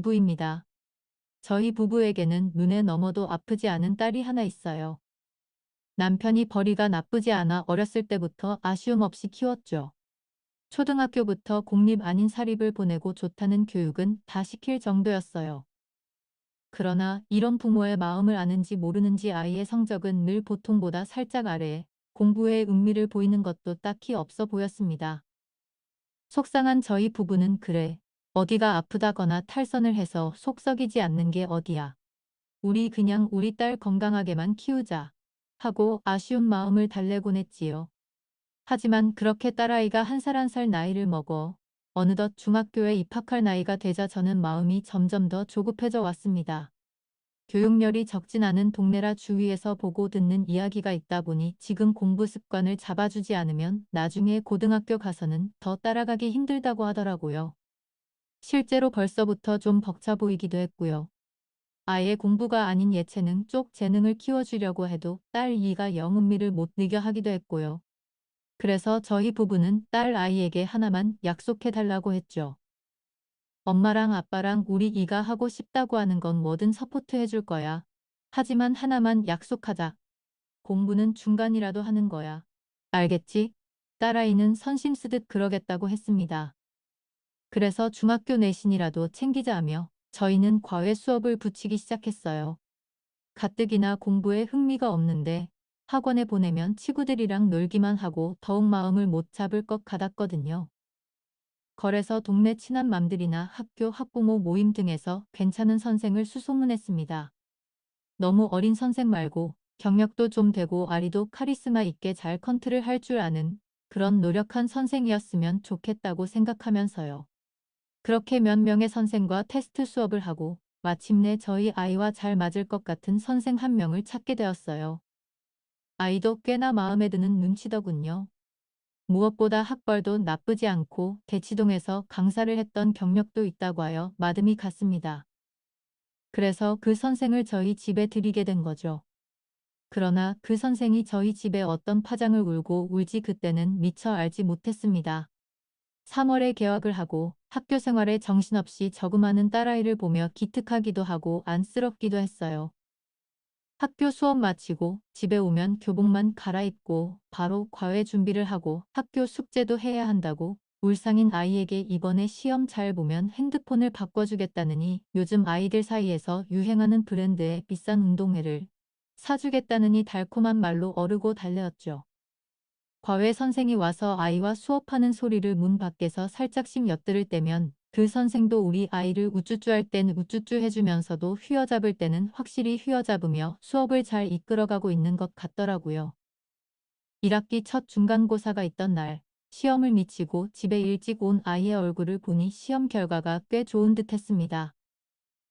부부입니다. 저희 부부에게는 눈에 넘어도 아프지 않은 딸이 하나 있어요. 남편이 벌이가 나쁘지 않아 어렸을 때부터 아쉬움 없이 키웠죠. 초등학교부터 공립 아닌 사립을 보내고 좋다는 교육은 다 시킬 정도였어요. 그러나 이런 부모의 마음을 아는지 모르는지 아이의 성적은 늘 보통보다 살짝 아래, 공부에 흥미를 보이는 것도 딱히 없어 보였습니다. 속상한 저희 부부는 그래, 어디가 아프다거나 탈선을 해서 속 썩이지 않는 게 어디야. 우리 그냥 우리 딸 건강하게만 키우자 하고 아쉬운 마음을 달래곤 했지요. 하지만 그렇게 딸아이가 한 살 한 살 나이를 먹어 어느덧 중학교에 입학할 나이가 되자 저는 마음이 점점 더 조급해져 왔습니다. 교육열이 적진 않은 동네라 주위에서 보고 듣는 이야기가 있다 보니 지금 공부 습관을 잡아주지 않으면 나중에 고등학교 가서는 더 따라가기 힘들다고 하더라고요. 실제로 벌써부터 좀 벅차 보이기도 했고요. 아예 공부가 아닌 예체능 쪽 재능을 키워주려고 해도 딸 이가 영 흥미를 못 느껴 하기도 했고요. 그래서 저희 부부는 딸 아이에게 하나만 약속해달라고 했죠. 엄마랑 아빠랑 우리 이가 하고 싶다고 하는 건 뭐든 서포트해 줄 거야. 하지만 하나만 약속하자. 공부는 중간이라도 하는 거야. 알겠지? 딸아이는 선심 쓰듯 그러겠다고 했습니다. 그래서 중학교 내신이라도 챙기자며 저희는 과외 수업을 붙이기 시작했어요. 가뜩이나 공부에 흥미가 없는데 학원에 보내면 친구들이랑 놀기만 하고 더욱 마음을 못 잡을 것 같았거든요. 거래서 동네 친한 맘들이나 학교 학부모 모임 등에서 괜찮은 선생을 수소문했습니다. 너무 어린 선생 말고 경력도 좀 되고 아리도 카리스마 있게 잘 컨트를 할 줄 아는 그런 노력한 선생이었으면 좋겠다고 생각하면서요. 그렇게 몇 명의 선생과 테스트 수업을 하고 마침내 저희 아이와 잘 맞을 것 같은 선생 한 명을 찾게 되었어요. 아이도 꽤나 마음에 드는 눈치더군요. 무엇보다 학벌도 나쁘지 않고 대치동에서 강사를 했던 경력도 있다고 하여 마음이 갔습니다. 그래서 그 선생을 저희 집에 들이게 된 거죠. 그러나 그 선생이 저희 집에 어떤 파장을 울고 울지 그때는 미처 알지 못했습니다. 3월에 개학을 하고 학교 생활에 정신없이 저금하는 딸아이를 보며 기특하기도 하고 안쓰럽기도 했어요. 학교 수업 마치고 집에 오면 교복만 갈아입고 바로 과외 준비를 하고 학교 숙제도 해야 한다고 울상인 아이에게 이번에 시험 잘 보면 핸드폰을 바꿔주겠다느니 요즘 아이들 사이에서 유행하는 브랜드의 비싼 운동회를 사주겠다느니 달콤한 말로 어르고 달래었죠. 과외 선생이 와서 아이와 수업하는 소리를 문 밖에서 살짝씩 엿들을 때면 그 선생도 우리 아이를 우쭈쭈 할 땐 우쭈쭈 해주면서도 휘어잡을 때는 확실히 휘어잡으며 수업을 잘 이끌어가고 있는 것 같더라고요. 1학기 첫 중간고사가 있던 날 시험을 미치고 집에 일찍 온 아이의 얼굴을 보니 시험 결과가 꽤 좋은 듯 했습니다.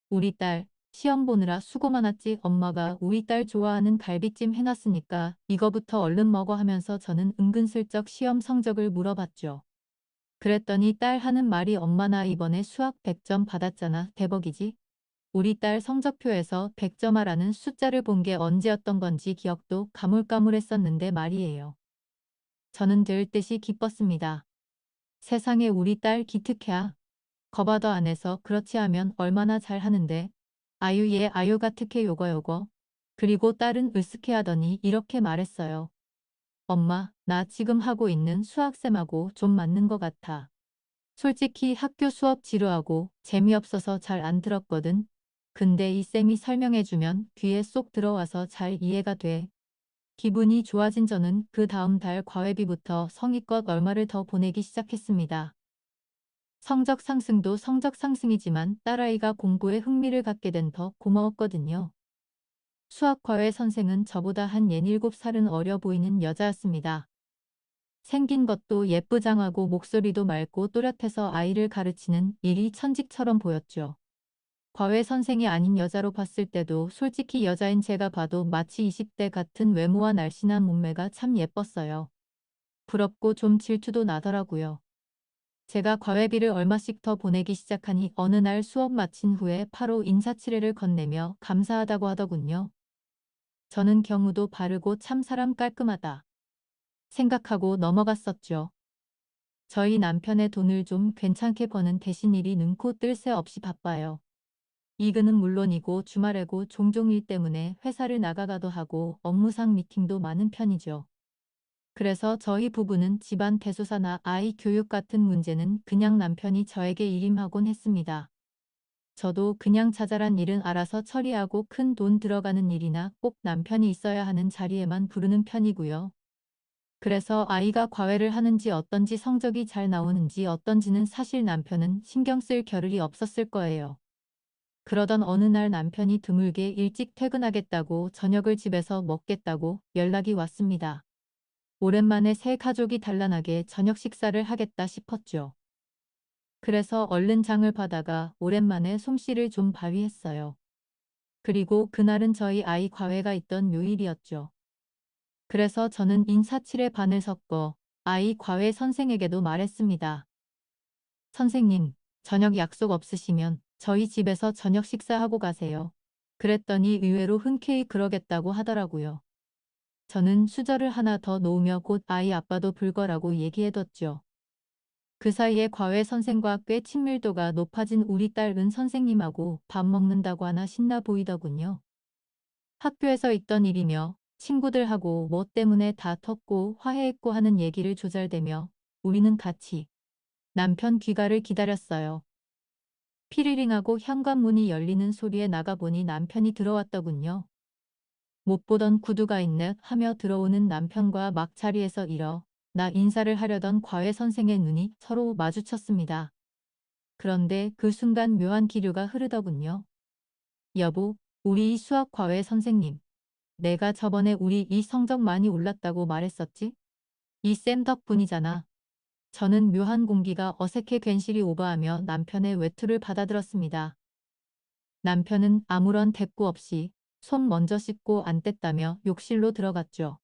우리 딸 시험 보느라 수고 많았지 엄마가 우리 딸 좋아하는 갈비찜 해놨으니까 이거부터 얼른 먹어 하면서 저는 은근슬쩍 시험 성적을 물어봤죠. 그랬더니 딸 하는 말이 엄마 나 이번에 수학 100점 받았잖아. 대박이지? 우리 딸 성적표에서 100점 하라는 숫자를 본 게 언제였던 건지 기억도 가물가물했었는데 말이에요. 저는 될 듯이 기뻤습니다. 세상에 우리 딸 기특해야. 거봐도 안 해서 그렇지 하면 얼마나 잘하는데. 아유 얘 아유 가특해 요거. 그리고 딸은 으쓱해 하더니 이렇게 말했어요. 엄마 나 지금 하고 있는 수학쌤하고 좀 맞는 것 같아. 솔직히 학교 수업 지루하고 재미없어서 잘 안 들었거든. 근데 이 쌤이 설명해주면 귀에 쏙 들어와서 잘 이해가 돼. 기분이 좋아진 저는 그 다음 달 과외비부터 성의껏 얼마를 더 보내기 시작했습니다. 성적 상승도 성적 상승이지만 딸아이가 공부에 흥미를 갖게 된 더 고마웠거든요. 수학과외 선생은 저보다 한 67살은 어려 보이는 여자였습니다. 생긴 것도 예쁘장하고 목소리도 맑고 또렷해서 아이를 가르치는 일이 천직처럼 보였죠. 과외 선생이 아닌 여자로 봤을 때도 솔직히 여자인 제가 봐도 마치 20대 같은 외모와 날씬한 몸매가 참 예뻤어요. 부럽고 좀 질투도 나더라고요. 제가 과외비를 얼마씩 더 보내기 시작하니 어느 날 수업 마친 후에 바로 인사치레를 건네며 감사하다고 하더군요. 저는 경우도 바르고 참 사람 깔끔하다 생각하고 넘어갔었죠. 저희 남편의 돈을 좀 괜찮게 버는 대신 일이 능코 뜰 새 없이 바빠요. 이근은 물론이고 주말에고 종종 일 때문에 회사를 나가가도 하고 업무상 미팅도 많은 편이죠. 그래서 저희 부부는 집안 대소사나 아이 교육 같은 문제는 그냥 남편이 저에게 일임하곤 했습니다. 저도 그냥 자잘한 일은 알아서 처리하고 큰 돈 들어가는 일이나 꼭 남편이 있어야 하는 자리에만 부르는 편이고요. 그래서 아이가 과외를 하는지 어떤지 성적이 잘 나오는지 어떤지는 사실 남편은 신경 쓸 겨를이 없었을 거예요. 그러던 어느 날 남편이 드물게 일찍 퇴근하겠다고 저녁을 집에서 먹겠다고 연락이 왔습니다. 오랜만에 새 가족이 단란하게 저녁 식사를 하겠다 싶었죠. 그래서 얼른 장을 봐다가 오랜만에 솜씨를 좀 발휘했어요. 그리고 그날은 저희 아이 과외가 있던 요일이었죠. 그래서 저는 인사치레 반을 섞어 아이 과외 선생에게도 말했습니다. 선생님, 저녁 약속 없으시면 저희 집에서 저녁 식사하고 가세요. 그랬더니 의외로 흔쾌히 그러겠다고 하더라고요. 저는 수저를 하나 더 놓으며 곧 아이 아빠도 불거라고 얘기해뒀죠. 그 사이에 과외 선생과 꽤 친밀도가 높아진 우리 딸 은 선생님하고 밥 먹는다고 하나 신나 보이더군요. 학교에서 있던 일이며 친구들하고 뭐 때문에 다퉜고 화해했고 하는 얘기를 조잘대며 우리는 같이 남편 귀가를 기다렸어요. 피리링하고 현관문이 열리는 소리에 나가보니 남편이 들어왔더군요. 못 보던 구두가 있네 하며 들어오는 남편과 막 자리에서 일어 나 인사를 하려던 과외 선생의 눈이 서로 마주쳤습니다. 그런데 그 순간 묘한 기류가 흐르더군요. 여보, 우리 이 수학 과외 선생님. 내가 저번에 우리 이 성적 많이 올랐다고 말했었지? 이 쌤 덕분이잖아. 저는 묘한 공기가 어색해 괜시리 오버하며 남편의 외투를 받아들었습니다. 남편은 아무런 대꾸 없이 손 먼저 씻고 안 뗐다며 욕실로 들어갔죠.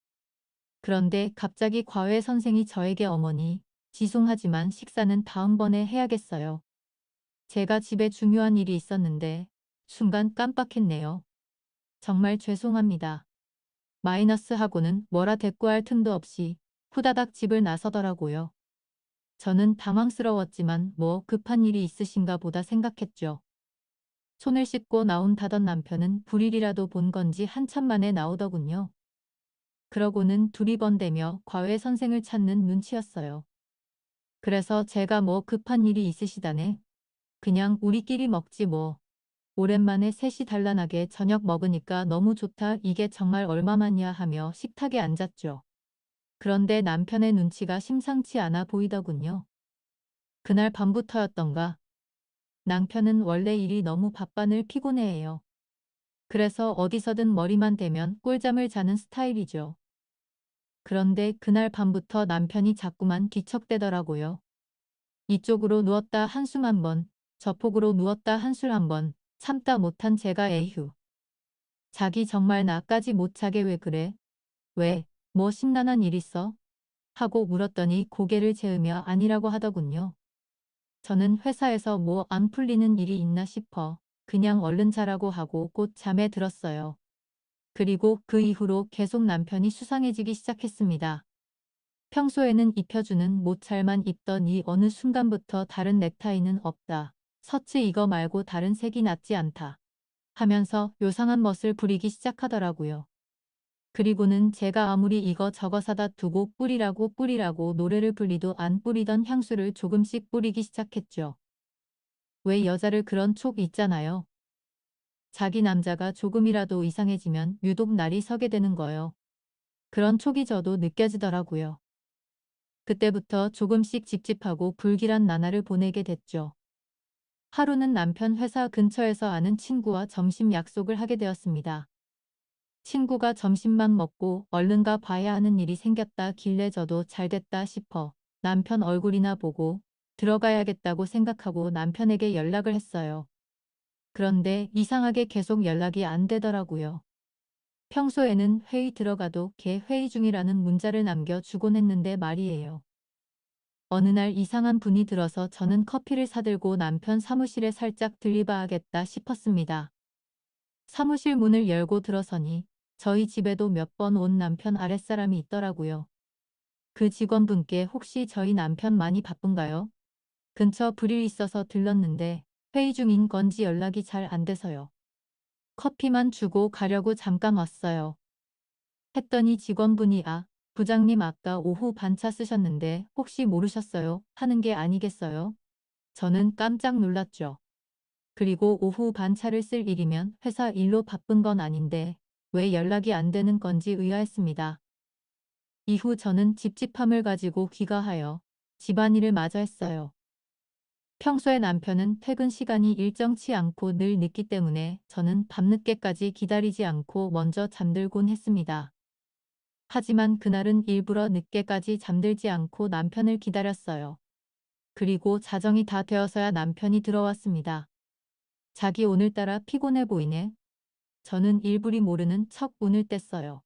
그런데 갑자기 과외 선생이 저에게 어머니, 죄송하지만 식사는 다음번에 해야겠어요. 제가 집에 중요한 일이 있었는데 순간 깜빡했네요. 정말 죄송합니다. 마이너스하고는 뭐라 대꾸할 틈도 없이 후다닥 집을 나서더라고요. 저는 당황스러웠지만 뭐 급한 일이 있으신가 보다 생각했죠. 손을 씻고 나온다던 남편은 불일이라도 본 건지 한참 만에 나오더군요. 그러고는 두리번대며 과외 선생을 찾는 눈치였어요. 그래서 제가 뭐 급한 일이 있으시다네. 그냥 우리끼리 먹지 뭐. 오랜만에 셋이 단란하게 저녁 먹으니까 너무 좋다. 이게 정말 얼마만이야 하며 식탁에 앉았죠. 그런데 남편의 눈치가 심상치 않아 보이더군요. 그날 밤부터였던가. 남편은 원래 일이 너무 바빠늘 피곤해해요. 그래서 어디서든 머리만 대면 꿀잠을 자는 스타일이죠. 그런데 그날 밤부터 남편이 자꾸만 뒤척대더라고요. 이쪽으로 누웠다 한숨 한 번, 저폭으로 누웠다 한술 한 번, 참다 못한 제가 에휴. 자기 정말 나까지 못 자게 왜 그래? 왜? 뭐 심란한 일 있어? 하고 물었더니 고개를 저으며 아니라고 하더군요. 저는 회사에서 뭐 안 풀리는 일이 있나 싶어 그냥 얼른 자라고 하고 곧 잠에 들었어요. 그리고 그 이후로 계속 남편이 수상해지기 시작했습니다. 평소에는 입혀주는 모찰만 입더니 어느 순간부터 다른 넥타이는 없다. 서치 이거 말고 다른 색이 낫지 않다. 하면서 요상한 멋을 부리기 시작하더라고요. 그리고는 제가 아무리 이거 저거 사다 두고 뿌리라고 노래를 불리도 안 뿌리던 향수를 조금씩 뿌리기 시작했죠. 왜 여자를 그런 촉 있잖아요. 자기 남자가 조금이라도 이상해지면 유독 날이 서게 되는 거요. 그런 촉이 저도 느껴지더라고요. 그때부터 조금씩 찝찝하고 불길한 나날을 보내게 됐죠. 하루는 남편 회사 근처에서 아는 친구와 점심 약속을 하게 되었습니다. 친구가 점심만 먹고 얼른 가 봐야 하는 일이 생겼다 길래 저도 잘됐다 싶어 남편 얼굴이나 보고 들어가야겠다고 생각하고 남편에게 연락을 했어요. 그런데 이상하게 계속 연락이 안 되더라고요. 평소에는 회의 들어가도 걔 회의 중이라는 문자를 남겨주곤 했는데 말이에요. 어느 날 이상한 분이 들어서 저는 커피를 사들고 남편 사무실에 살짝 들리봐야겠다 싶었습니다. 사무실 문을 열고 들어서니 저희 집에도 몇 번 온 남편 아랫사람이 있더라고요. 그 직원분께 혹시 저희 남편 많이 바쁜가요? 근처 불일 있어서 들렀는데 회의 중인 건지 연락이 잘 안 돼서요. 커피만 주고 가려고 잠깐 왔어요. 했더니 직원분이 부장님 아까 오후 반차 쓰셨는데 혹시 모르셨어요? 하는 게 아니겠어요? 저는 깜짝 놀랐죠. 그리고 오후 반차를 쓸 일이면 회사 일로 바쁜 건 아닌데 왜 연락이 안 되는 건지 의아했습니다. 이후 저는 찝찝함을 가지고 귀가하여 집안일을 마저 했어요. 평소에 남편은 퇴근 시간이 일정치 않고 늘 늦기 때문에 저는 밤늦게까지 기다리지 않고 먼저 잠들곤 했습니다. 하지만 그날은 일부러 늦게까지 잠들지 않고 남편을 기다렸어요. 그리고 자정이 다 되어서야 남편이 들어왔습니다. 자기 오늘따라 피곤해 보이네. 저는 일부리 모르는 척 운을 뗐어요.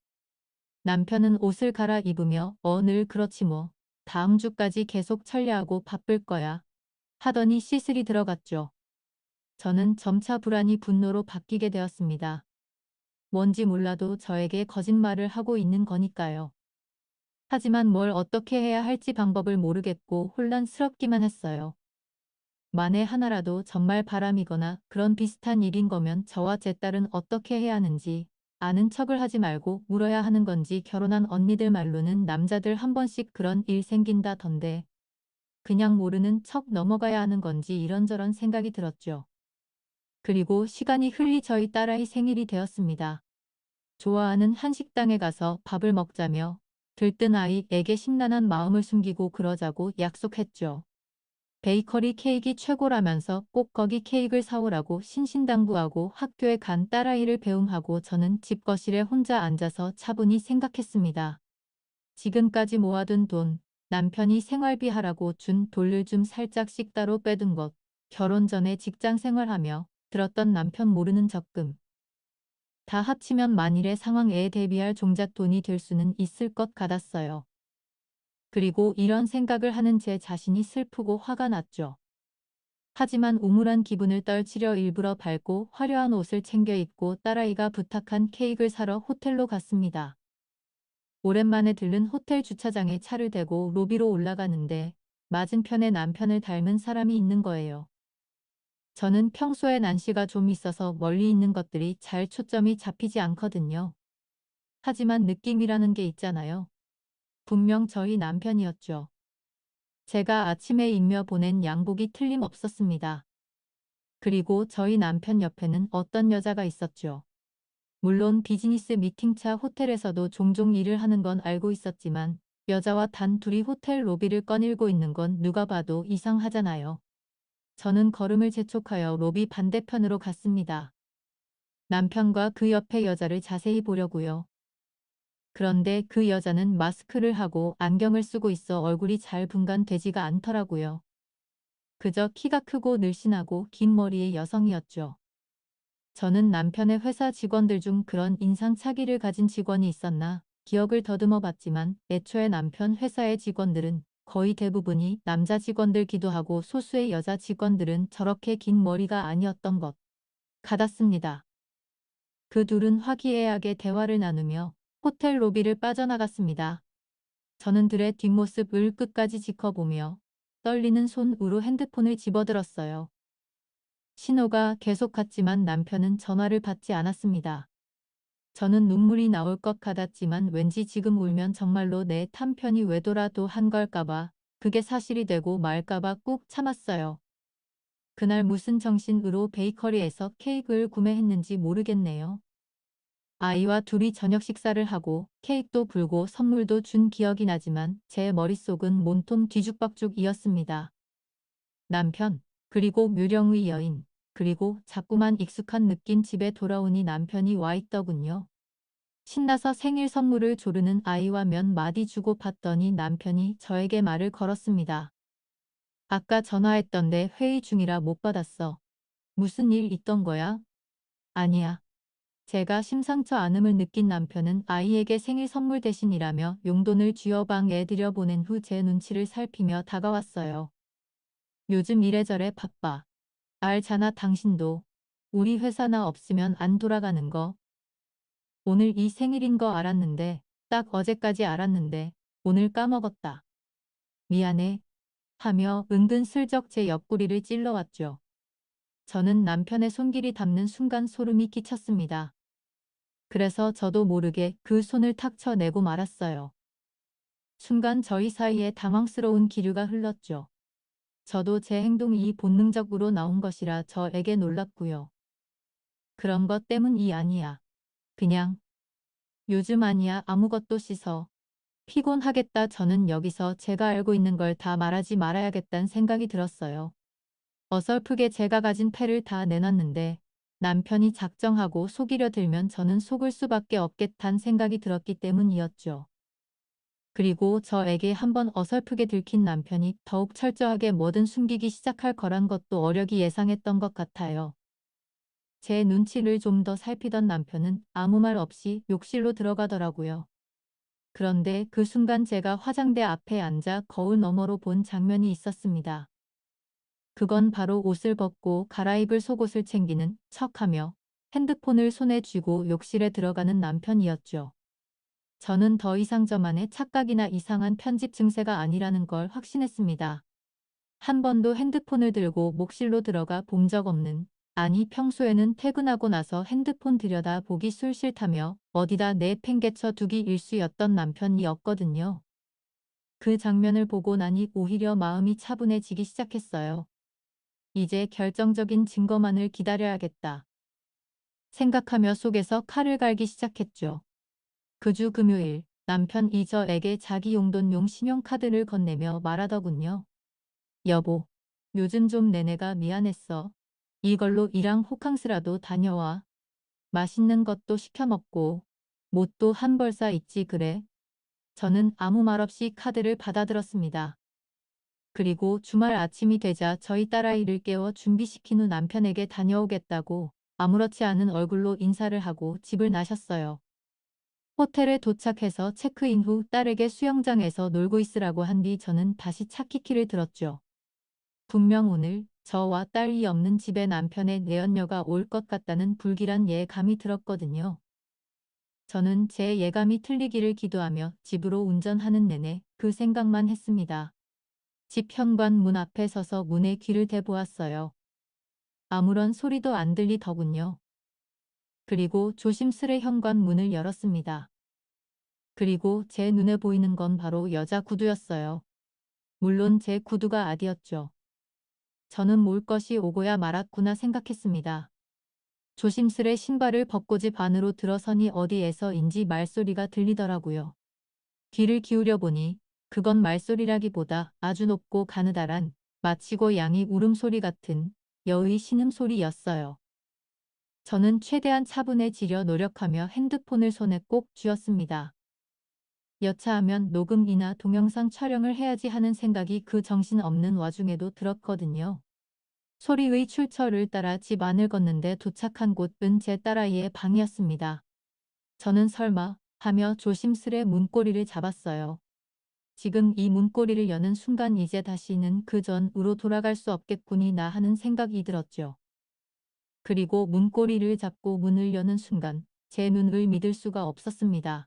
남편은 옷을 갈아입으며 늘 그렇지 뭐. 다음 주까지 계속 철야하고 바쁠 거야. 하더니 씻으리 들어갔죠. 저는 점차 불안이 분노로 바뀌게 되었습니다. 뭔지 몰라도 저에게 거짓말을 하고 있는 거니까요. 하지만 뭘 어떻게 해야 할지 방법을 모르겠고 혼란스럽기만 했어요. 만에 하나라도 정말 바람이거나 그런 비슷한 일인 거면 저와 제 딸은 어떻게 해야 하는지 아는 척을 하지 말고 물어야 하는 건지 결혼한 언니들 말로는 남자들 한 번씩 그런 일 생긴다던데 그냥 모르는 척 넘어가야 하는 건지 이런저런 생각이 들었죠. 그리고 시간이 흘리 저희 딸아이 생일이 되었습니다. 좋아하는 한식당에 가서 밥을 먹자며 들뜬 아이에게 심란한 마음을 숨기고 그러자고 약속했죠. 베이커리 케이크 최고라면서 꼭 거기 케이크를 사오라고 신신당부하고 학교에 간 딸아이를 배웅하고 저는 집 거실에 혼자 앉아서 차분히 생각했습니다. 지금까지 모아둔 돈, 남편이 생활비 하라고 준 돈을 좀 살짝씩 따로 빼둔 것, 결혼 전에 직장 생활하며 들었던 남편 모르는 적금. 다 합치면 만일의 상황에 대비할 종잣돈이 될 수는 있을 것 같았어요. 그리고 이런 생각을 하는 제 자신이 슬프고 화가 났죠. 하지만 우물한 기분을 떨치려 일부러 밝고 화려한 옷을 챙겨 입고 딸아이가 부탁한 케이크를 사러 호텔로 갔습니다. 오랜만에 들른 호텔 주차장에 차를 대고 로비로 올라가는데 맞은편에 남편을 닮은 사람이 있는 거예요. 저는 평소에 난시가 좀 있어서 멀리 있는 것들이 잘 초점이 잡히지 않거든요. 하지만 느낌이라는 게 있잖아요. 분명 저희 남편이었죠. 제가 아침에 입며 보낸 양복이 틀림없었습니다. 그리고 저희 남편 옆에는 어떤 여자가 있었죠. 물론 비즈니스 미팅차 호텔에서도 종종 일을 하는 건 알고 있었지만 여자와 단 둘이 호텔 로비를 거닐고 있는 건 누가 봐도 이상하잖아요. 저는 걸음을 재촉하여 로비 반대편으로 갔습니다. 남편과 그 옆에 여자를 자세히 보려고요. 그런데 그 여자는 마스크를 하고 안경을 쓰고 있어 얼굴이 잘 분간되지가 않더라고요. 그저 키가 크고 늘씬하고 긴 머리의 여성이었죠. 저는 남편의 회사 직원들 중 그런 인상차기를 가진 직원이 있었나 기억을 더듬어 봤지만 애초에 남편 회사의 직원들은 거의 대부분이 남자 직원들기도 하고 소수의 여자 직원들은 저렇게 긴 머리가 아니었던 것 같았습니다. 그 둘은 화기애애하게 대화를 나누며 호텔 로비를 빠져나갔습니다. 저는 들의 뒷모습을 끝까지 지켜보며 떨리는 손으로 핸드폰을 집어들었어요. 신호가 계속 갔지만 남편은 전화를 받지 않았습니다. 저는 눈물이 나올 것 같았지만 왠지 지금 울면 정말로 내 탐편이 외도라도 한 걸까봐 그게 사실이 되고 말까봐 꾹 참았어요. 그날 무슨 정신으로 베이커리에서 케이크를 구매했는지 모르겠네요. 아이와 둘이 저녁 식사를 하고 케이크도 불고 선물도 준 기억이 나지만 제 머릿속은 몸통 뒤죽박죽이었습니다. 남편, 그리고 묘령의 여인, 그리고 자꾸만 익숙한 느낀 집에 돌아오니 남편이 와 있더군요. 신나서 생일 선물을 조르는 아이와 몇 마디 주고받더니 남편이 저에게 말을 걸었습니다. 아까 전화했던데 회의 중이라 못 받았어. 무슨 일 있던 거야? 아니야. 제가 심상치 않음을 느낀 남편은 아이에게 생일 선물 대신이라며 용돈을 쥐어방에 들여보낸 후 제 눈치를 살피며 다가왔어요. 요즘 이래저래 바빠. 알잖아 당신도. 우리 회사 나 없으면 안 돌아가는 거. 오늘 이 생일인 거 알았는데 딱 어제까지 알았는데 오늘 까먹었다. 미안해. 하며 은근슬쩍 제 옆구리를 찔러왔죠. 저는 남편의 손길이 닿는 순간 소름이 끼쳤습니다. 그래서 저도 모르게 그 손을 탁 쳐내고 말았어요. 순간 저희 사이에 당황스러운 기류가 흘렀죠. 저도 제 행동이 본능적으로 나온 것이라 저에게 놀랐고요. 그런 것 때문이 아니야. 그냥 요즘 아니야 아무것도 씻어. 피곤하겠다. 저는 여기서 제가 알고 있는 걸 다 말하지 말아야겠다는 생각이 들었어요. 어설프게 제가 가진 패를 다 내놨는데 남편이 작정하고 속이려 들면 저는 속을 수밖에 없겠다는 생각이 들었기 때문이었죠. 그리고 저에게 한번 어설프게 들킨 남편이 더욱 철저하게 뭐든 숨기기 시작할 거란 것도 어력이 예상했던 것 같아요. 제 눈치를 좀 더 살피던 남편은 아무 말 없이 욕실로 들어가더라고요. 그런데 그 순간 제가 화장대 앞에 앉아 거울 너머로 본 장면이 있었습니다. 그건 바로 옷을 벗고 갈아입을 속옷을 챙기는 척하며 핸드폰을 손에 쥐고 욕실에 들어가는 남편이었죠. 저는 더 이상 저만의 착각이나 이상한 편집 증세가 아니라는 걸 확신했습니다. 한 번도 핸드폰을 들고 목실로 들어가 본 적 없는, 아니 평소에는 퇴근하고 나서 핸드폰 들여다 보기 싫다며 어디다 내팽개쳐 두기 일쑤였던 남편이었거든요. 그 장면을 보고 나니 오히려 마음이 차분해지기 시작했어요. 이제 결정적인 증거만을 기다려야겠다. 생각하며 속에서 칼을 갈기 시작했죠. 그 주 금요일 남편이 저에게 자기 용돈용 신용카드를 건네며 말하더군요. 여보, 요즘 좀 내내가 미안했어. 이걸로 이랑 호캉스라도 다녀와. 맛있는 것도 시켜 먹고 못도 한 벌 사 있지 그래. 저는 아무 말 없이 카드를 받아들었습니다. 그리고 주말 아침이 되자 저희 딸아이를 깨워 준비시킨 후 남편에게 다녀오겠다고 아무렇지 않은 얼굴로 인사를 하고 집을 나셨어요. 호텔에 도착해서 체크인 후 딸에게 수영장에서 놀고 있으라고 한 뒤 저는 다시 차키키를 들었죠. 분명 오늘 저와 딸이 없는 집에 남편의 내연녀가 올 것 같다는 불길한 예감이 들었거든요. 저는 제 예감이 틀리기를 기도하며 집으로 운전하는 내내 그 생각만 했습니다. 집 현관문 앞에 서서 문에 귀를 대보았어요. 아무런 소리도 안 들리더군요. 그리고 조심스레 현관문을 열었습니다. 그리고 제 눈에 보이는 건 바로 여자 구두였어요. 물론 제 구두가 아니었죠. 저는 몰 것이 오고야 말았구나 생각했습니다. 조심스레 신발을 벗고 집 안으로 들어서니 어디에서인지 말소리가 들리더라고요. 귀를 기울여 보니 그건 말소리라기보다 아주 높고 가느다란 마치 고양이 울음소리 같은 여의 신음소리였어요. 저는 최대한 차분해지려 노력하며 핸드폰을 손에 꼭 쥐었습니다. 여차하면 녹음이나 동영상 촬영을 해야지 하는 생각이 그 정신없는 와중에도 들었거든요. 소리의 출처를 따라 집 안을 걷는데 도착한 곳은 제 딸아이의 방이었습니다. 저는 설마 하며 조심스레 문고리를 잡았어요. 지금 이 문고리를 여는 순간 이제 다시는 그 전으로 돌아갈 수 없겠구나 하는 생각이 들었죠. 그리고 문고리를 잡고 문을 여는 순간 제 눈을 믿을 수가 없었습니다.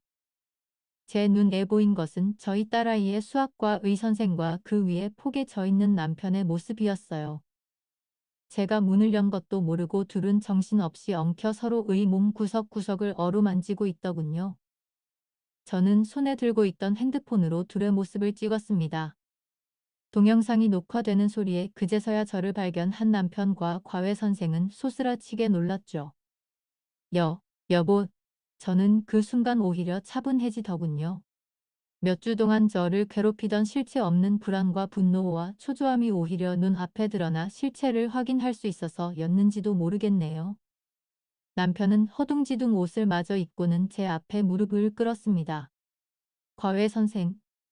제 눈에 보인 것은 저희 딸아이의 수학과의 선생과 그 위에 폭에 져 있는 남편의 모습이었어요. 제가 문을 연 것도 모르고 둘은 정신없이 엉켜 서로의 몸 구석구석을 어루만지고 있더군요. 저는 손에 들고 있던 핸드폰으로 둘의 모습을 찍었습니다. 동영상이 녹화되는 소리에 그제서야 저를 발견한 남편과 과외 선생은 소스라치게 놀랐죠. 여보, 저는 그 순간 오히려 차분해지더군요. 몇 주 동안 저를 괴롭히던 실체 없는 불안과 분노와 초조함이 오히려 눈앞에 드러나 실체를 확인할 수 있어서였는지도 모르겠네요. 남편은 허둥지둥 옷을 마저 입고는 제 앞에 무릎을 꿇었습니다. 과외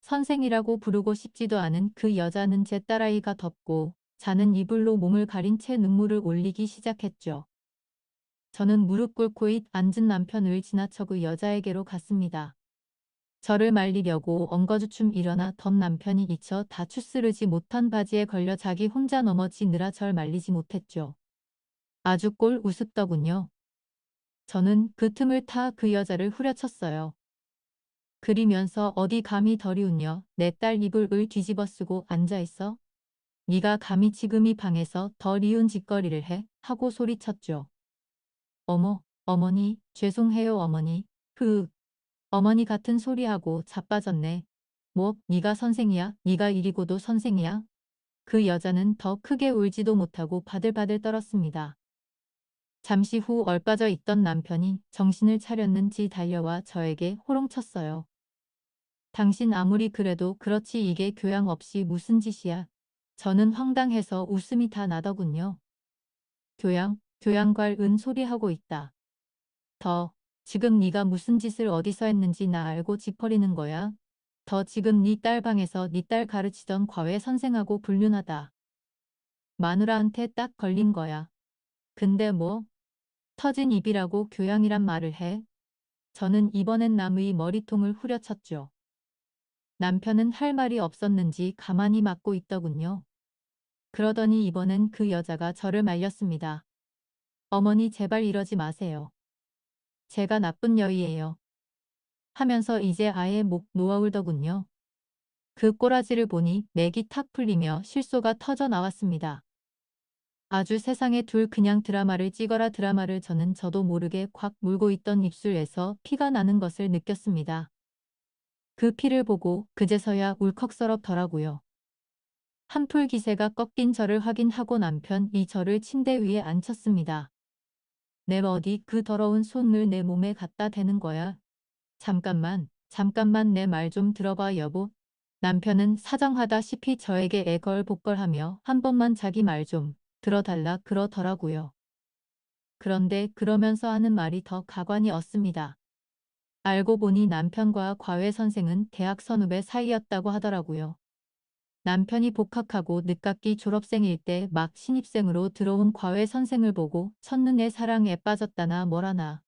선생이라고 부르고 싶지도 않은 그 여자는 제 딸아이가 덥고 자는 이불로 몸을 가린 채 눈물을 올리기 시작했죠. 저는 무릎 꿇고 앉은 남편을 지나쳐 그 여자에게로 갔습니다. 저를 말리려고 엉거주춤 일어나 던 남편이 미쳐 다 추스르지 못한 바지에 걸려 자기 혼자 넘어지느라 절 말리지 못했죠. 아주 꼴 우습더군요. 저는 그 틈을 타 그 여자를 후려쳤어요. 그리면서 어디 감히 덜이 웃냐 내 딸 이불을 뒤집어 쓰고 앉아있어? 네가 감히 지금 이 방에서 더 리운 짓거리를 해? 하고 소리쳤죠. 어머, 어머니, 죄송해요 어머니. 어머니 같은 소리하고 자빠졌네. 뭐, 네가 선생이야? 네가 이리고도 선생이야? 그 여자는 더 크게 울지도 못하고 바들바들 떨었습니다. 잠시 후 얼빠져 있던 남편이 정신을 차렸는지 달려와 저에게 호롱쳤어요. 당신 아무리 그래도 그렇지 이게 교양 없이 무슨 짓이야. 저는 황당해서 웃음이 다 나더군요. 교양괄 은 소리하고 있다. 지금 네가 무슨 짓을 어디서 했는지 나 알고 짚어리는 거야. 지금 네 딸 방에서 네 딸 가르치던 과외 선생하고 불륜하다. 마누라한테 딱 걸린 거야. 근데 뭐 터진 입이라고 교양이란 말을 해. 저는 이번엔 남의 머리통을 후려쳤죠. 남편은 할 말이 없었는지 가만히 맞고 있더군요. 그러더니 이번엔 그 여자가 저를 말렸습니다. 어머니 제발 이러지 마세요. 제가 나쁜 여이예요. 하면서 이제 아예 목 놓아 울더군요. 그 꼬라지를 보니 맥이 탁 풀리며 실소가 터져 나왔습니다. 아주 세상에 둘 그냥 드라마를 찍어라 드라마를 저도 모르게 꽉 물고 있던 입술에서 피가 나는 것을 느꼈습니다. 그 피를 보고 그제서야 울컥서럽더라고요. 한풀 기세가 꺾인 저를 확인하고 남편이 저를 침대 위에 앉혔습니다. 내 어디 그 더러운 손을 내 몸에 갖다 대는 거야. 잠깐만 내 말 좀 들어봐 여보. 남편은 사정하다시피 저에게 애걸복걸하며 한 번만 자기 말 좀 들어달라 그러더라고요. 그런데 그러면서 하는 말이 더 가관이 없습니다. 알고 보니 남편과 과외 선생은 대학 선후배 사이였다고 하더라고요. 남편이 복학하고 늦깎이 졸업생일 때 막 신입생으로 들어온 과외 선생을 보고 첫눈에 사랑에 빠졌다나 뭐라나.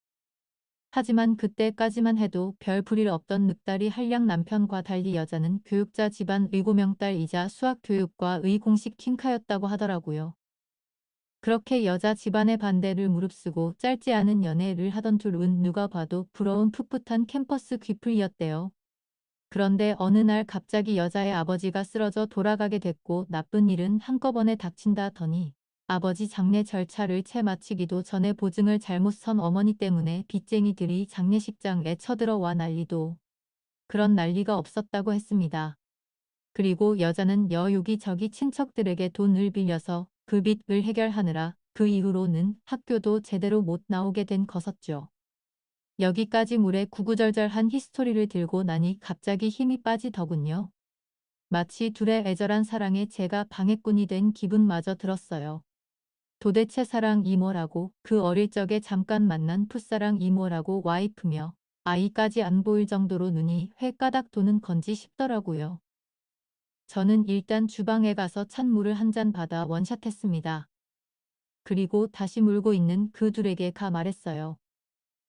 하지만 그때까지만 해도 별 불일 없던 늑다리 한량 남편과 달리 여자는 교육자 집안 의고명딸이자 수학교육과의 공식 킹카였다고 하더라고요. 그렇게 여자 집안의 반대를 무릅쓰고 짧지 않은 연애를 하던 둘은 누가 봐도 부러운 풋풋한 캠퍼스 귀풀이었대요. 그런데 어느 날 갑자기 여자의 아버지가 쓰러져 돌아가게 됐고 나쁜 일은 한꺼번에 닥친다더니 아버지 장례 절차를 채 마치기도 전에 보증을 잘못 선 어머니 때문에 빚쟁이들이 장례식장에 쳐들어와 난리도 그런 난리가 없었다고 했습니다. 그리고 여자는 여기저기 친척들에게 돈을 빌려서 그 빚을 해결하느라 그 이후로는 학교도 제대로 못 나오게 된 것었죠. 여기까지 물에 구구절절한 히스토리를 들고 나니 갑자기 힘이 빠지더군요. 마치 둘의 애절한 사랑에 제가 방해꾼이 된 기분마저 들었어요. 도대체 사랑이 뭐라고 그 어릴 적에 잠깐 만난 풋사랑이 뭐라고 와이프며 아이까지 안 보일 정도로 눈이 횟가닥 도는 건지 싶더라고요. 저는 일단 주방에 가서 찬물을 한 잔 받아 원샷했습니다. 그리고 다시 물고 있는 그 둘에게 가 말했어요.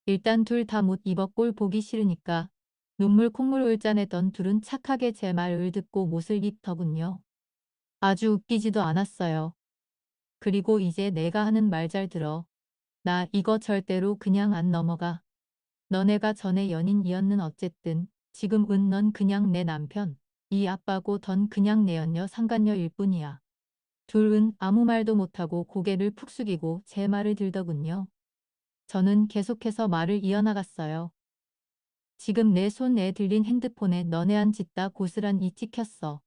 일단 둘 다 못 입어 꼴 보기 싫으니까. 눈물 콧물 울짜내던 둘은 착하게 제 말을 듣고 못을 입더군요. 아주 웃기지도 않았어요. 그리고 이제 내가 하는 말 잘 들어. 나 이거 절대로 그냥 안 넘어가. 너네가 전에 연인이었는 어쨌든 지금은 넌 그냥 내 남편. 이 아빠고 던 그냥 내 연녀 상간녀일 뿐이야. 둘은 아무 말도 못하고 고개를 푹 숙이고 제 말을 들더군요. 저는 계속해서 말을 이어나갔어요. 지금 내 손에 들린 핸드폰에 너네 짓 다 고스란히 찍혔어.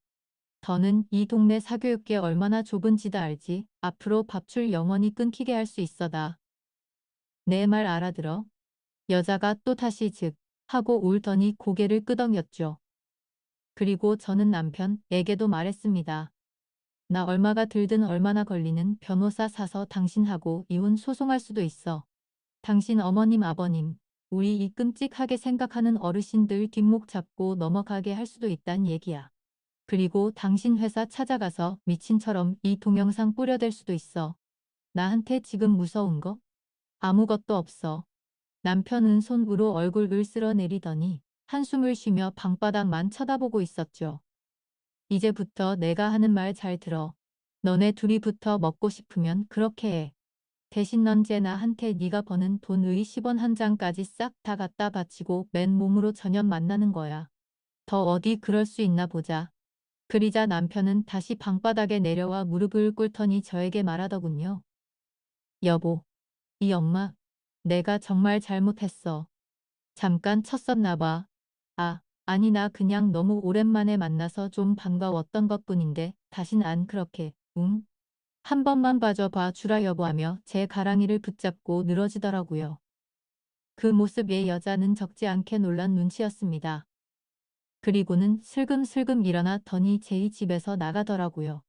더는 이 동네 사교육계 얼마나 좁은지도 알지. 앞으로 밥줄 영원히 끊기게 할 수 있어다. 내 말 알아들어? 여자가 또 다시 즉 하고 울더니 고개를 끄덕였죠. 그리고 저는 남편에게도 말했습니다. 나 얼마가 들든 얼마나 걸리는 변호사 사서 당신하고 이혼 소송할 수도 있어. 당신 어머님 아버님 우리 이 끔찍하게 생각하는 어르신들 뒷목 잡고 넘어가게 할 수도 있단 얘기야. 그리고 당신 회사 찾아가서 미친처럼 이 동영상 뿌려댈 수도 있어. 나한테 지금 무서운 거? 아무것도 없어. 남편은 손으로 얼굴을 쓸어내리더니 한숨을 쉬며 방바닥만 쳐다보고 있었죠. 이제부터 내가 하는 말 잘 들어. 너네 둘이부터 먹고 싶으면 그렇게 해. 대신 넌 쟤 나한테 네가 버는 돈의 10원 한 장까지 싹 다 갖다 바치고 맨몸으로 저녁 만나는 거야. 더 어디 그럴 수 있나 보자. 그리자 남편은 다시 방바닥에 내려와 무릎을 꿇더니 저에게 말하더군요. 여보, 이 엄마, 내가 정말 잘못했어. 잠깐 쳤었나 봐. 아니 나 그냥 너무 오랜만에 만나서 좀 반가웠던 것뿐인데 다신 안 그렇게, 응? 한 번만 봐줘봐 주라 여보하며 제 가랑이를 붙잡고 늘어지더라고요. 그 모습에 여자는 적지 않게 놀란 눈치였습니다. 그리고는 슬금슬금 일어나더니 제이 집에서 나가더라고요.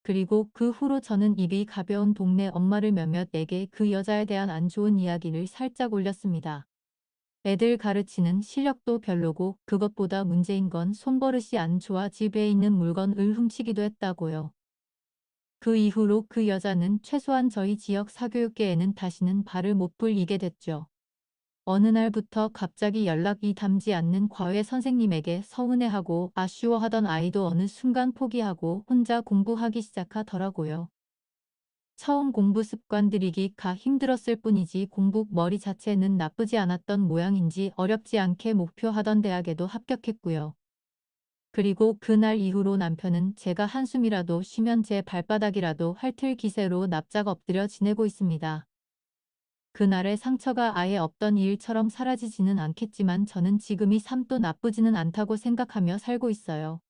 그리고 그 후로 저는 입이 가벼운 동네 엄마를 몇몇에게 그 여자에 대한 안 좋은 이야기를 살짝 올렸습니다. 애들 가르치는 실력도 별로고 그것보다 문제인 건 손버릇이 안 좋아 집에 있는 물건을 훔치기도 했다고요. 그 이후로 그 여자는 최소한 저희 지역 사교육계에는 다시는 발을 못 불리게 됐죠. 어느 날부터 갑자기 연락이 닿지 않는 과외 선생님에게 서운해하고 아쉬워하던 아이도 어느 순간 포기하고 혼자 공부하기 시작하더라고요. 처음 공부 습관 들이기가 힘들었을 뿐이지 공부 머리 자체는 나쁘지 않았던 모양인지 어렵지 않게 목표하던 대학에도 합격했고요. 그리고 그날 이후로 남편은 제가 한숨이라도 쉬면 제 발바닥이라도 핥을 기세로 납작 엎드려 지내고 있습니다. 그날의 상처가 아예 없던 일처럼 사라지지는 않겠지만 저는 지금이 삶도 나쁘지는 않다고 생각하며 살고 있어요.